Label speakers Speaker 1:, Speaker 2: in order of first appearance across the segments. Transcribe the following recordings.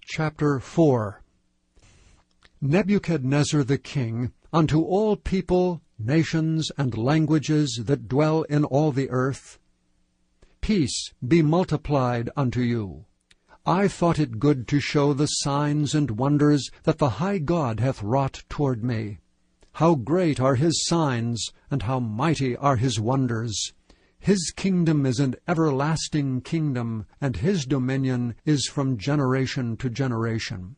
Speaker 1: Chapter 4. Nebuchadnezzar the king, unto all people, nations, and languages that dwell in all the earth, peace be multiplied unto you. I thought it good to show the signs and wonders that the high God hath wrought toward me. How great are his signs, and how mighty are his wonders! His kingdom is an everlasting kingdom, and his dominion is from generation to generation.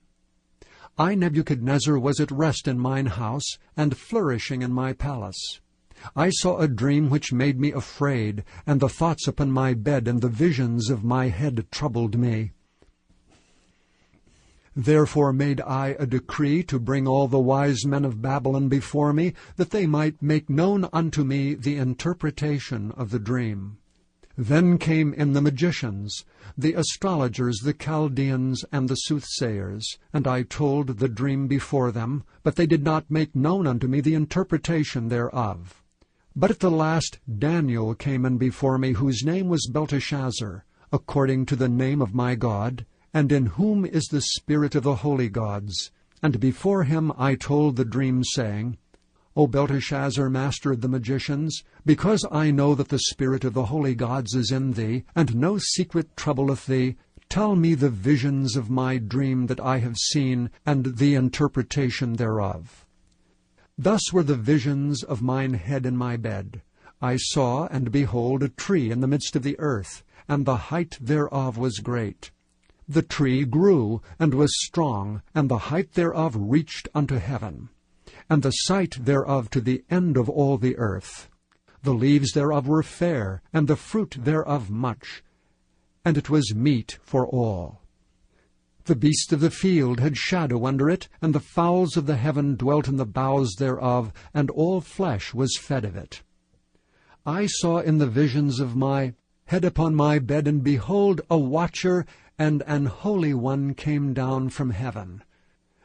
Speaker 1: I, Nebuchadnezzar, was at rest in mine house, and flourishing in my palace. I saw a dream which made me afraid, and the thoughts upon my bed and the visions of my head troubled me. Therefore made I a decree to bring all the wise men of Babylon before me, that they might make known unto me the interpretation of the dream. Then came in the magicians, the astrologers, the Chaldeans, and the soothsayers, and I told the dream before them, but they did not make known unto me the interpretation thereof. But at the last Daniel came in before me, whose name was Belteshazzar, according to the name of my God, and in whom is the spirit of the holy gods. And before him I told the dream, saying, O Belteshazzar, master of the magicians, because I know that the spirit of the holy gods is in thee, and no secret troubleth thee, tell me the visions of my dream that I have seen, and the interpretation thereof. Thus were the visions of mine head in my bed. I saw, and behold, a tree in the midst of the earth, and the height thereof was great. The tree grew, and was strong, and the height thereof reached unto heaven, and the sight thereof to the end of all the earth. The leaves thereof were fair, and the fruit thereof much, and it was meat for all. The beasts of the field had shadow under it, and the fowls of the heaven dwelt in the boughs thereof, and all flesh was fed of it. I saw in the visions of my head upon my bed, and behold, a watcher and an holy one came down from heaven.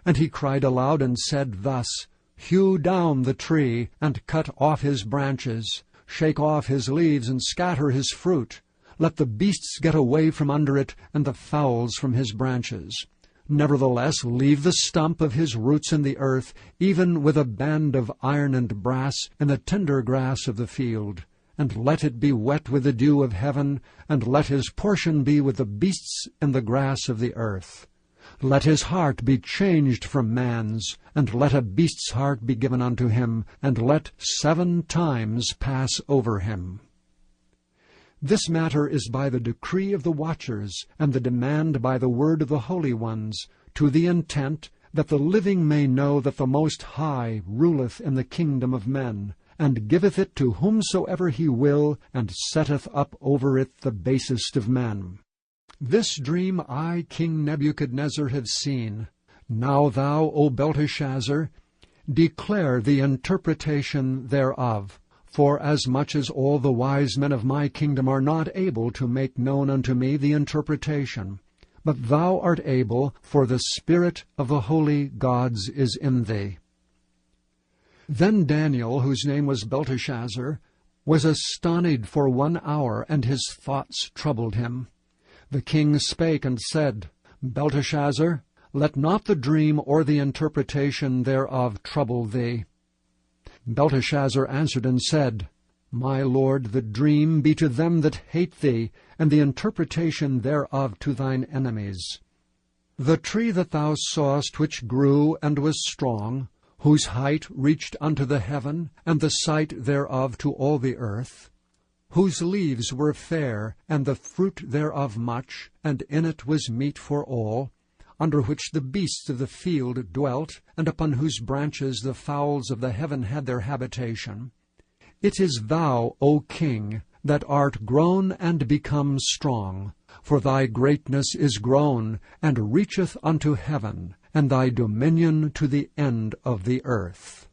Speaker 1: And he cried aloud and said thus, Hew down the tree, and cut off his branches, shake off his leaves, and scatter his fruit. Let the beasts get away from under it, and the fowls from his branches. Nevertheless, leave the stump of his roots in the earth, even with a band of iron and brass, in the tender grass of the field. And let it be wet with the dew of heaven, and let his portion be with the beasts in the grass of the earth. Let his heart be changed from man's, and let a beast's heart be given unto him, and let 7 times pass over him. This matter is by the decree of the watchers, and the demand by the word of the holy ones, to the intent that the living may know that the Most High ruleth in the kingdom of men, and giveth it to whomsoever he will, and setteth up over it the basest of men. This dream I, King Nebuchadnezzar, have seen. Now thou, O Belteshazzar, declare the interpretation thereof, for as much as all the wise men of my kingdom are not able to make known unto me the interpretation. But thou art able, for the spirit of the holy gods is in thee. Then Daniel, whose name was Belteshazzar, was astonied for 1 hour, and his thoughts troubled him. The king spake and said, Belteshazzar, let not the dream or the interpretation thereof trouble thee. Belteshazzar answered and said, My lord, the dream be to them that hate thee, and the interpretation thereof to thine enemies. The tree that thou sawest, which grew and was strong, whose height reached unto the heaven, and the sight thereof to all the earth, whose leaves were fair, and the fruit thereof much, and in it was meat for all, under which the beasts of the field dwelt, and upon whose branches the fowls of the heaven had their habitation. It is thou, O king, that art grown and become strong, for thy greatness is grown, and reacheth unto heaven, and thy dominion to the end of the earth.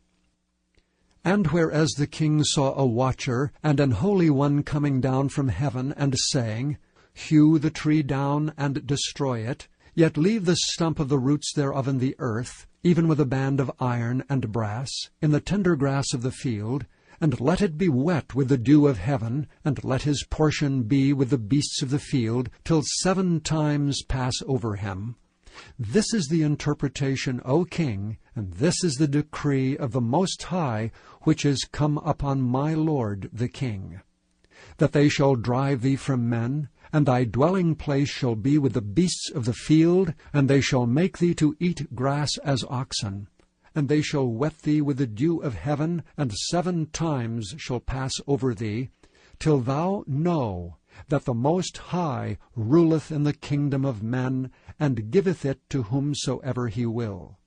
Speaker 1: And whereas the king saw a watcher and an holy one coming down from heaven, and saying, Hew the tree down and destroy it, yet leave the stump of the roots thereof in the earth, even with a band of iron and brass, in the tender grass of the field, and let it be wet with the dew of heaven, and let his portion be with the beasts of the field, till 7 times pass over him. This is the interpretation, O king, and this is the decree of the Most High, which is come upon my lord the king. That they shall drive thee from men, and thy dwelling place shall be with the beasts of the field, and they shall make thee to eat grass as oxen. And they shall wet thee with the dew of heaven, and 7 times shall pass over thee, till thou know that the Most High ruleth in the kingdom of men, and giveth it to whomsoever he will.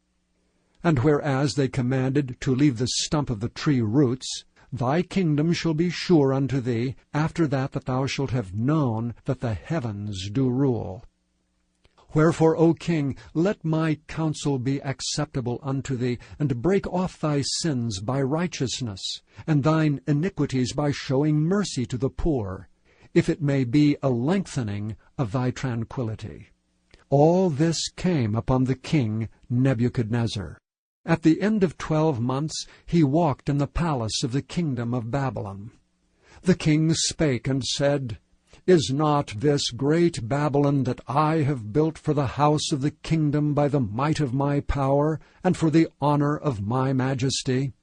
Speaker 1: And whereas they commanded to leave the stump of the tree roots, thy kingdom shall be sure unto thee, after that thou shalt have known that the heavens do rule. Wherefore, O king, let my counsel be acceptable unto thee, and break off thy sins by righteousness, and thine iniquities by showing mercy to the poor, if it may be a lengthening of thy tranquillity. All this came upon the king Nebuchadnezzar. At the end of 12 months he walked in the palace of the kingdom of Babylon. The king spake and said, Is not this great Babylon that I have built for the house of the kingdom by the might of my power, and for the honor of my majesty?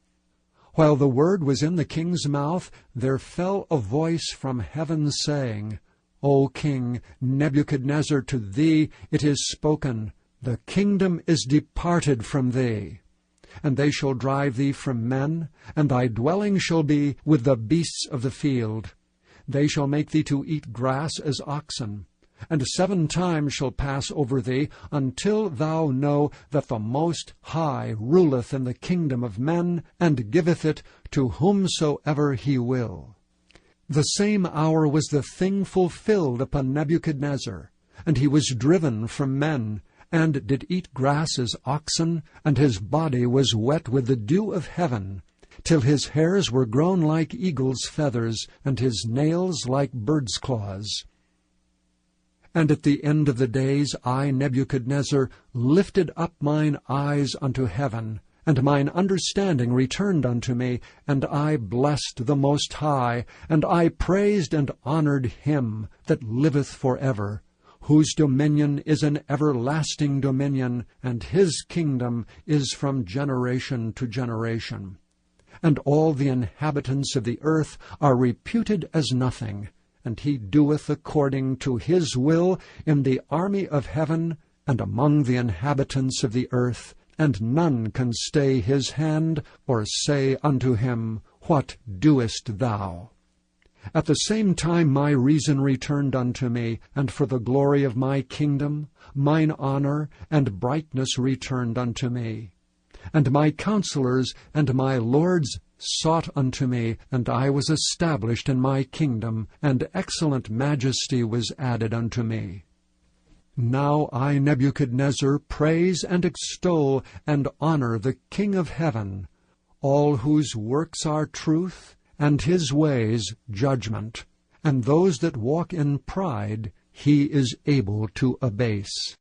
Speaker 1: While the word was in the king's mouth, there fell a voice from heaven, saying, O king Nebuchadnezzar, to thee it is spoken, The kingdom is departed from thee. And they shall drive thee from men, and thy dwelling shall be with the beasts of the field. They shall make thee to eat grass as oxen, and 7 times shall pass over thee, until thou know that the Most High ruleth in the kingdom of men, and giveth it to whomsoever he will. The same hour was the thing fulfilled upon Nebuchadnezzar, and he was driven from men, and did eat grass as oxen, and his body was wet with the dew of heaven, till his hairs were grown like eagle's feathers, and his nails like bird's claws. And at the end of the days I, Nebuchadnezzar, lifted up mine eyes unto heaven, and mine understanding returned unto me, and I blessed the Most High, and I praised and honored him that liveth for ever, whose dominion is an everlasting dominion, and his kingdom is from generation to generation. And all the inhabitants of the earth are reputed as nothing, and he doeth according to his will in the army of heaven and among the inhabitants of the earth, and none can stay his hand or say unto him, What doest thou? At the same time my reason returned unto me, and for the glory of my kingdom, mine honor and brightness returned unto me. And my counselors and my lords sought unto me, and I was established in my kingdom, and excellent majesty was added unto me. Now I, Nebuchadnezzar, praise and extol and honor the King of heaven, all whose works are truth, and his ways judgment, and those that walk in pride he is able to abase.